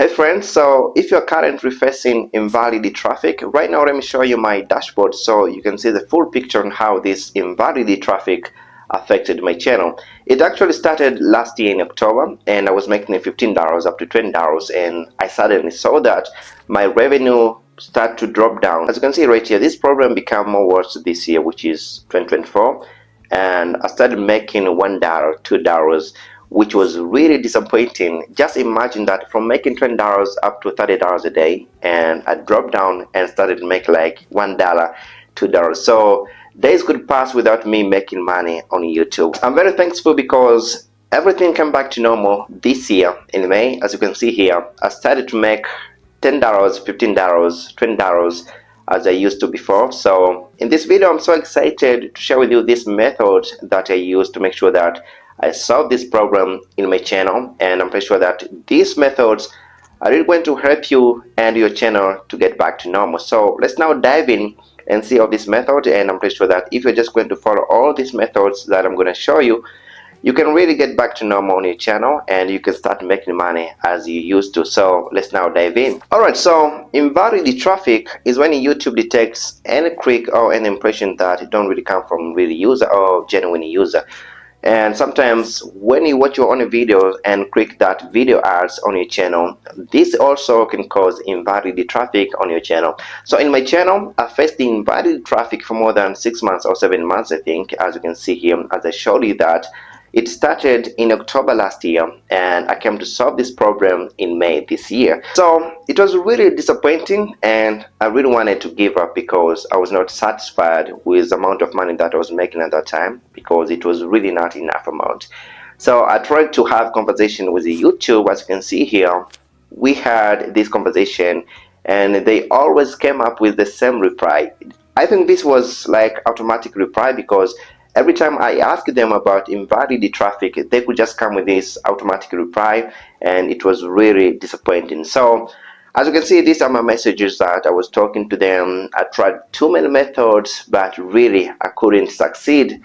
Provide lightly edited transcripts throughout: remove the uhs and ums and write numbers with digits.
Hey friends, so if you're currently facing invalid traffic, right now let me show you my dashboard so you can see the full picture on how this invalid traffic affected my channel. It actually started last year in October and I was making $15 up to $20, and I suddenly saw that my revenue start to drop down. As you can see right here, this problem became more worse this year, which is 2024, and I started making $1, $2, which was really disappointing. Just imagine that from making $20 up to $30 a day, and I dropped down and started to make like $1, $2. So days could pass without me making money on YouTube. I'm very thankful because everything came back to normal this year in May. As you can see here, I started to make $10, $15, $20 as I used to before. So in this video, I'm so excited to share with you this method that I use to make sure that I solve this problem in my channel, and I'm pretty sure that these methods are really going to help you and your channel to get back to normal. So let's now dive in and see all this method, and I'm pretty sure that if you're just going to follow all these methods that I'm going to show you, you can really get back to normal on your channel and you can start making money as you used to. So let's now dive in. Alright, so invalid traffic is when YouTube detects any click or any impression that don't really come from real user or genuine user. And sometimes when you watch your own videos and click that video ads on your channel, this also can cause invalid traffic on your channel. So in my channel, I faced the invalid traffic for more than 6 months or 7 months, I think, as you can see here, as I showed you that. It started in October last year, and I came to solve this problem in May this year. So it was really disappointing, and I really wanted to give up because I was not satisfied with the amount of money that I was making at that time, because it was really not enough amount. So I tried to have conversation with YouTube. As you can see here, we had this conversation and they always came up with the same reply. I think this was like automatic reply, because every time I asked them about invalid traffic, they could just come with this automatic reply, and it was really disappointing. So as you can see, these are my messages that I was talking to them. I tried too many methods, but really I couldn't succeed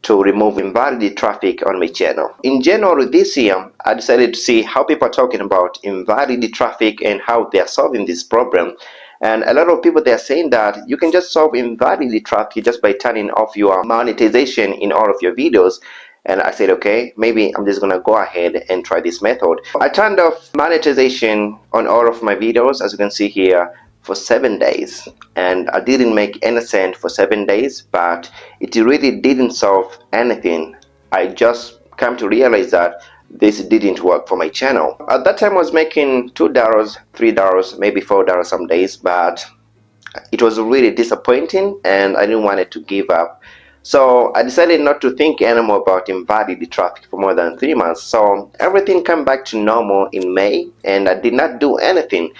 to remove invalid traffic on my channel. In January this year, I decided to see how people are talking about invalid traffic and how they are solving this problem. And a lot of people, they are saying that you can just solve invalid traffic just by turning off your monetization in all of your videos. And I said, okay, maybe I'm just gonna go ahead and try this method. I turned off monetization on all of my videos, as you can see here, for 7 days, and I didn't make any cent for 7 days, but it really didn't solve anything. I just came to realize that this didn't work for my channel. At that time I was making $2, $3, maybe $4 some days, but it was really disappointing and I didn't want it to give up. So I decided not to think anymore about invalid traffic for more than 3 months. So everything came back to normal in May and I did not do anything.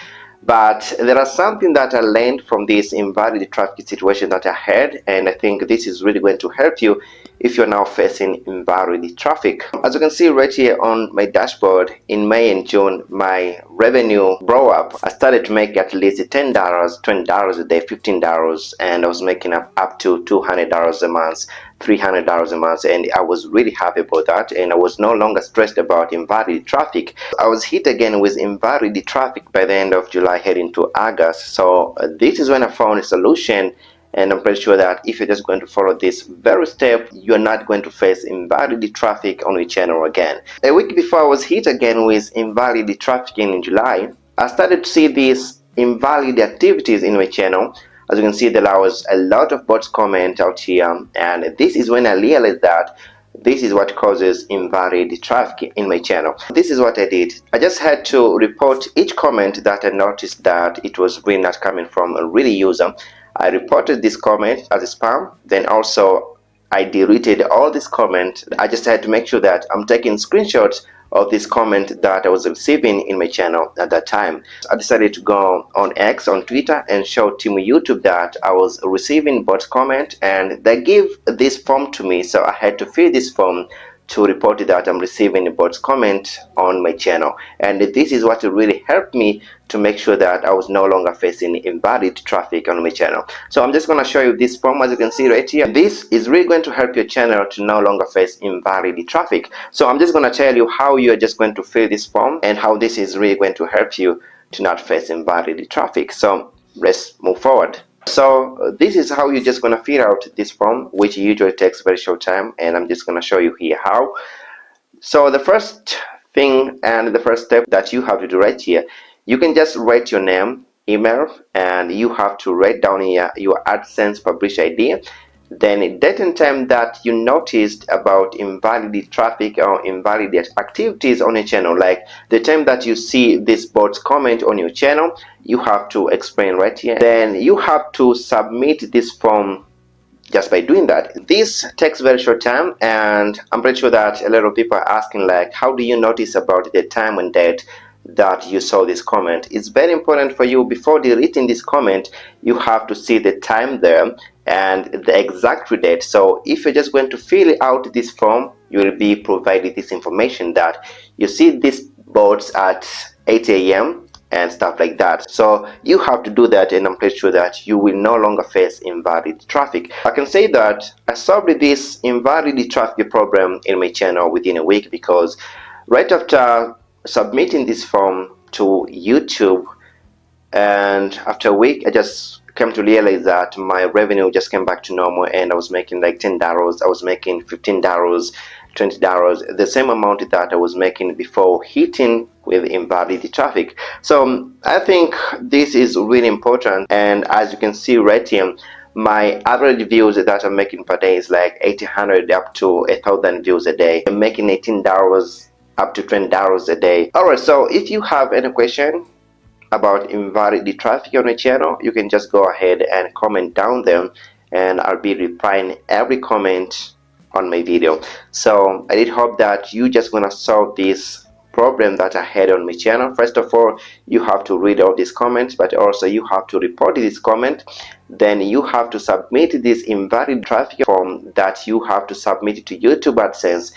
But there are something that I learned from this invalid traffic situation that I had, and I think this is really going to help you if you're now facing invalid traffic. As you can see right here on my dashboard, in May and June, my revenue blew up. I started to make at least $10, $20 a day, $15, and I was making up to $200 a month, $300 a month, and I was really happy about that, and I was no longer stressed about invalid traffic. I was hit again with invalid traffic by the end of July heading to August. So this is when I found a solution, and I'm pretty sure that if you're just going to follow this very step, you're not going to face invalid traffic on your channel again. A week before I was hit again with invalid traffic in July, I started to see these invalid activities in my channel. As you can see, there was a lot of bots comment out here, and this is when I realized that this is what causes invalid traffic in my channel. This is what I did. I just had to report each comment that I noticed that it was really not coming from a real user. I reported this comment as a spam, then also I deleted all this comment. I just had to make sure that I'm taking screenshots of this comment that I was receiving in my channel at that time. I decided to go on X, on Twitter, and show Team YouTube that I was receiving bot comment, and they give this form to me, so I had to fill this form to report that I'm receiving bots comment on my channel, and this is what really helped me to make sure that I was no longer facing invalid traffic on my channel. So I'm just going to show you this form. As you can see right here, this is really going to help your channel to no longer face invalid traffic. So I'm just going to tell you how you're just going to fill this form and how this is really going to help you to not face invalid traffic. So let's move forward. So this is how you're just going to fill out this form, which usually takes very short time, and I'm just going to show you here how. So the first thing and the first step that you have to do right here, you can just write your name, email, and you have to write down here your AdSense publish ID, then date and time that you noticed about invalid traffic or invalid activities on your channel, like the time that you see this bot's comment on your channel, you have to explain right here. Then you have to submit this form. Just by doing that, this takes very short time, and I'm pretty sure that a lot of people are asking, like, how do you notice about the time and date that you saw this comment? It's very important for you, before deleting this comment, you have to see the time there and the exact date. So if you're just going to fill out this form, you will be provided this information that you see these bots at 8 a.m. and stuff like that. So you have to do that, and I'm pretty sure that you will no longer face invalid traffic. I can say that I solved this invalid traffic problem in my channel within a week, because right after submitting this form to YouTube, and after a week, I just came to realize that my revenue just came back to normal, and I was making like $10, I was making $15, $20, the same amount that I was making before hitting with invalid traffic. So I think this is really important, and as you can see right here, my average views that I'm making per day is like 800 up to 1,000 views a day. I'm making $18 up to $20 a day. Alright, so if you have any question about invalid traffic on my channel, you can just go ahead and comment down there, and I'll be replying every comment on my video. So I did hope that you just gonna solve this problem that I had on my channel. First of all, you have to read all these comments, but also you have to report this comment. Then you have to submit this invalid traffic form that you have to submit to YouTube AdSense.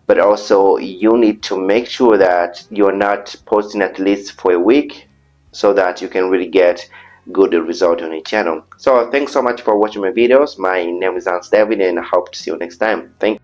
But also you need to make sure that you're not posting at least for a week, so that you can really get good result on your channel. So thanks so much for watching my videos. My name is David, and I hope to see you next time. Thank you.